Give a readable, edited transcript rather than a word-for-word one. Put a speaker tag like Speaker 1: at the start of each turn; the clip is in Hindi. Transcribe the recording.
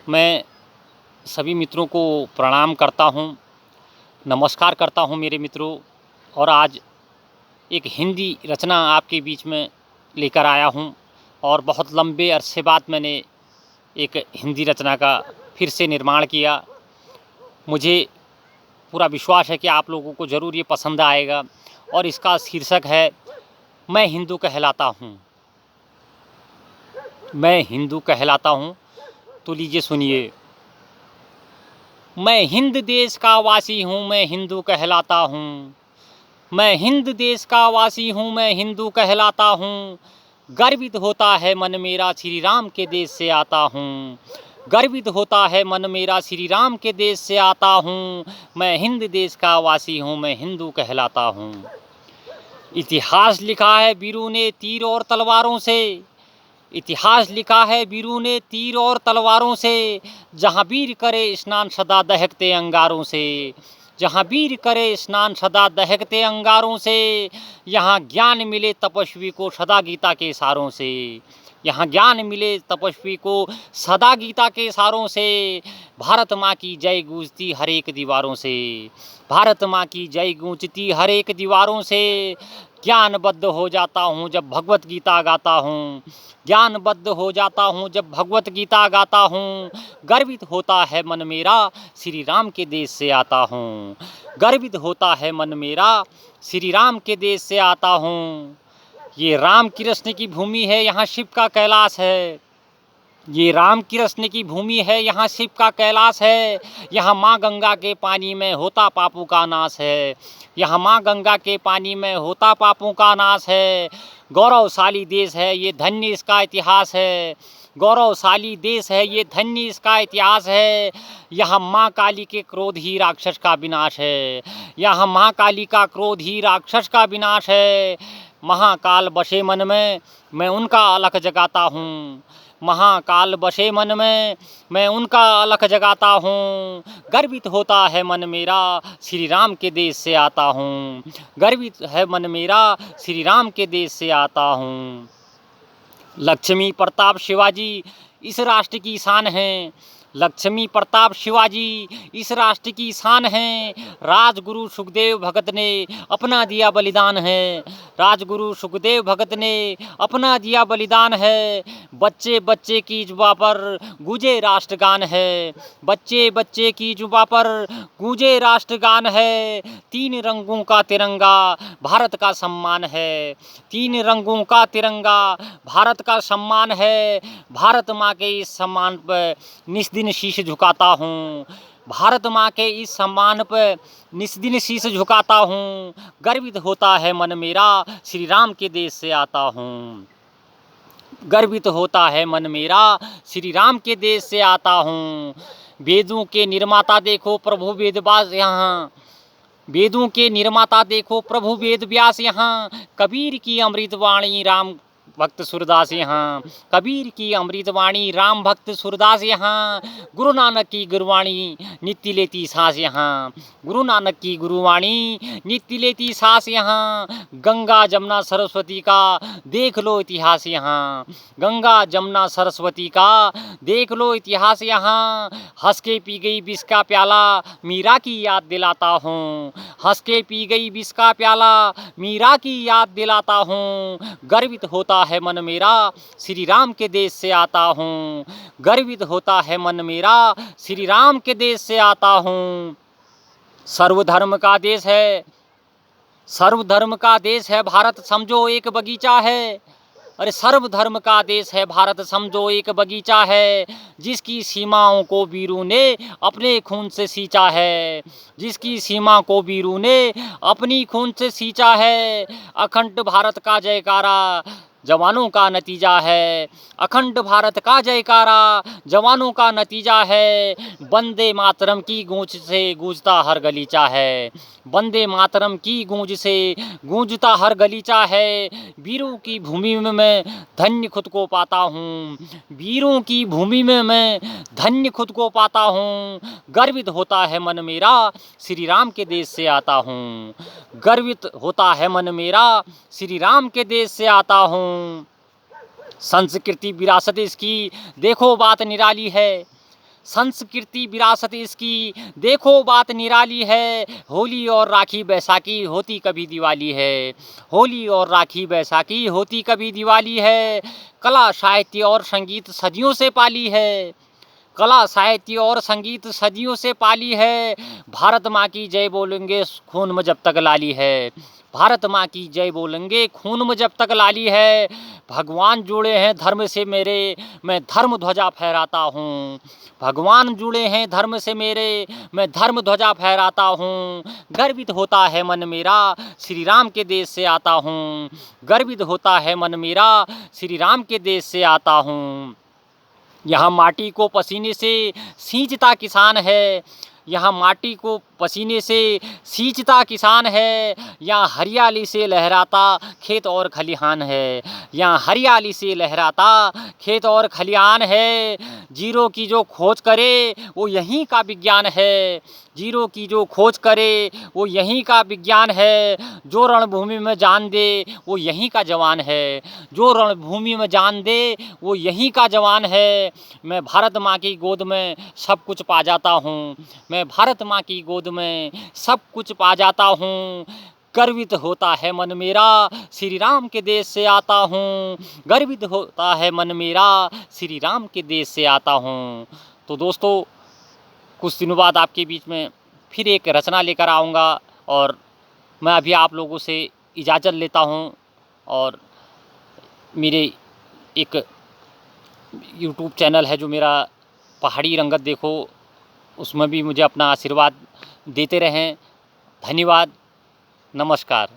Speaker 1: मैं सभी मित्रों को प्रणाम करता हूँ, नमस्कार करता हूँ मेरे मित्रों। और आज एक हिंदी रचना आपके बीच में लेकर आया हूँ और बहुत लंबे अरसे बाद मैंने एक हिंदी रचना का फिर से निर्माण किया। मुझे पूरा विश्वास है कि आप लोगों को ज़रूर ये पसंद आएगा और इसका शीर्षक है मैं हिंदू कहलाता हूँ। मैं हिंदू कहलाता हूँ। तो लीजिए सुनिए। मैं हिंद देश का वासी हूँ, मैं हिंदू कहलाता हूँ। मैं हिंद देश का वासी हूँ, मैं हिंदू कहलाता हूँ। गर्वित होता है मन मेरा श्री राम के देश से आता हूँ। गर्वित होता है मन मेरा श्री राम के देश से आता हूँ। मैं हिंद देश का वासी हूँ, मैं हिंदू कहलाता हूँ। इतिहास लिखा है वीरों ने तीर और तलवारों से। इतिहास लिखा है वीरों ने तीर और तलवारों से। जहाँ वीर करे स्नान सदा दहकते अंगारों से। जहाँ वीर करे स्नान सदा दहकते अंगारों से। यहाँ ज्ञान मिले तपस्वी को सदा गीता के सारों से। यहाँ ज्ञान मिले तपस्वी को सदा गीता के सारों से। भारत माँ की जय गूंजती हर एक दीवारों से। भारत माँ की जय गूंजती हर एक दीवारों से। ज्ञानबद्ध हो जाता हूँ जब भगवत गीता गाता हूँ। ज्ञानबद्ध हो जाता हूँ जब भगवत गीता गाता हूँ। गर्वित होता है मन मेरा श्री राम के देश से आता हूँ। गर्वित होता है मन मेरा श्री राम के देश से आता हूँ। ये राम कृष्ण की भूमि है, यहाँ शिव का कैलाश है। ये राम कृष्ण की भूमि है, यहाँ शिव का कैलाश है। यहाँ माँ गंगा के पानी में होता पापों का नाश है। यहाँ माँ गंगा के पानी में होता पापों का नाश है। गौरवशाली देश है ये, धन्य इसका इतिहास है। गौरवशाली देश है ये, धन्य इसका इतिहास है। यहाँ माँ काली के क्रोध ही राक्षस का विनाश है। यहाँ माँ काली का क्रोध ही राक्षस का विनाश है। महाकाल बसे मन में, मैं उनका अलख जगाता हूँ। महाकाल बसे मन में, मैं उनका अलख जगाता हूँ। गर्वित होता है मन मेरा श्री राम के देश से आता हूँ। गर्वित है मन मेरा श्री राम के देश से आता हूँ। लक्ष्मी प्रताप शिवाजी इस राष्ट्र की शान है। लक्ष्मी प्रताप शिवाजी इस राष्ट्र की शान है। राजगुरु सुखदेव भगत ने अपना दिया बलिदान है। राजगुरु सुखदेव भगत ने अपना दिया बलिदान है। बच्चे बच्चे की जुबा पर गूंजे राष्ट्रगान है। बच्चे बच्चे की जुबा पर गूंजे राष्ट्रगान है। तीन रंगों का तिरंगा भारत का सम्मान है। तीन रंगों का तिरंगा भारत का सम्मान है। भारत माँ के इस सम्मान पर निस्दिन शीश झुकाता हूँ। भारत माँ के इस सम्मान पर निस्दिन शीश झुकाता हूँ। गर्वित होता है मन मेरा श्री राम के देश से आता हूँ। गर्वित होता है मन मेरा श्री राम के देश से आता हूँ। वेदों के निर्माता देखो प्रभु वेदव्यास यहाँ। वेदों के निर्माता देखो प्रभु वेद व्यास यहाँ। कबीर की अमृतवाणी राम भक्त सूरदास यहाँ। कबीर की अमृतवाणी राम भक्त सूरदास यहाँ। गुरु नानक की गुरुवाणी नित्य लेती सांस यहाँ। गुरु नानक की गुरुवाणी नित्य लेती सांस यहाँ। गंगा जमुना सरस्वती का देख लो इतिहास यहाँ। गंगा जमुना सरस्वती का देख लो इतिहास यहाँ। हंस के पी गई विष का प्याला मीरा की याद दिलाता हूँ। हंस के पी गई विष का प्याला मीरा की याद दिलाता हूँ। गर्वित होता है मन मेरा श्री राम के देश से आता हूँ। गर्वित होता है मन मेरा श्री राम के देश से आता हूँ। सर्वधर्म का देश है, सर्वधर्म का देश है भारत समझो एक बगीचा है। अरे सर्वधर्म का देश है भारत समझो एक बगीचा है। जिसकी सीमाओं को वीरों ने अपने खून से सींचा है। जिसकी सीमा को वीरों ने अपनी खून से सींचा है। अखंड भारत का जयकारा जवानों का नतीजा है। अखंड भारत का जयकारा जवानों का नतीजा है। वंदे मातरम की गूंज से गूंजता हर गलीचा है। वंदे मातरम की गूंज से गूंजता हर गलीचा है। वीरों की भूमि में मैं धन्य खुद को पाता हूँ। वीरों की भूमि में मैं धन्य खुद को पाता हूँ। गर्वित होता है मन मेरा श्री राम के देश से आता हूँ। गर्वित होता है मन मेरा श्री राम के देश से आता हूँ। संस्कृति विरासत इसकी देखो बात निराली है। संस्कृति विरासत इसकी देखो बात निराली है। होली और राखी बैसाखी होती कभी दिवाली है। होली और राखी बैसाखी होती कभी दिवाली है। कला साहित्य और संगीत सदियों से पाली है। कला साहित्य और संगीत सदियों से पाली है। भारत माँ की जय बोलेंगे खून में जब तक लाली है। भारत माँ की जय बोलेंगे खून में जब तक लाली है। भगवान जुड़े हैं धर्म से मेरे, मैं धर्म ध्वजा फहराता हूँ। भगवान जुड़े हैं धर्म से मेरे, मैं धर्म ध्वजा फहराता हूँ। गर्वित होता है मन मेरा, श्री राम के देश से आता हूँ। गर्वित होता है मन मेरा, श्री राम के देश से आता हूँ। यहाँ माटी को पसीने से सींचता किसान है। यहाँ माटी को पसीने से सींचता किसान है। यहाँ हरियाली से लहराता खेत और खलिहान है। यहाँ हरियाली से लहराता खेत और खलिहान है। जीरो की जो खोज करे वो यहीं का विज्ञान है। जीरो की जो खोज करे वो यहीं का विज्ञान है। जो रणभूमि में जान दे वो यहीं का जवान है। जो रणभूमि में जान दे वो यहीं का जवान है। मैं भारत माँ की गोद में सब कुछ पा जाता हूँ। मैं भारत माँ की गोद में सब कुछ पा जाता हूँ। गर्वित होता है मन मेरा, श्री राम के देश से आता हूँ। गर्वित होता है मन मेरा, श्री राम के देश से आता हूँ। तो दोस्तों, कुछ दिनों बाद आपके बीच में फिर एक रचना लेकर आऊँगा और मैं अभी आप लोगों से इजाज़त लेता हूँ। और मेरे एक यूट्यूब चैनल है जो मेरा पहाड़ी रंगत देखो, उसमें भी मुझे अपना आशीर्वाद देते रहें। धन्यवाद, नमस्कार।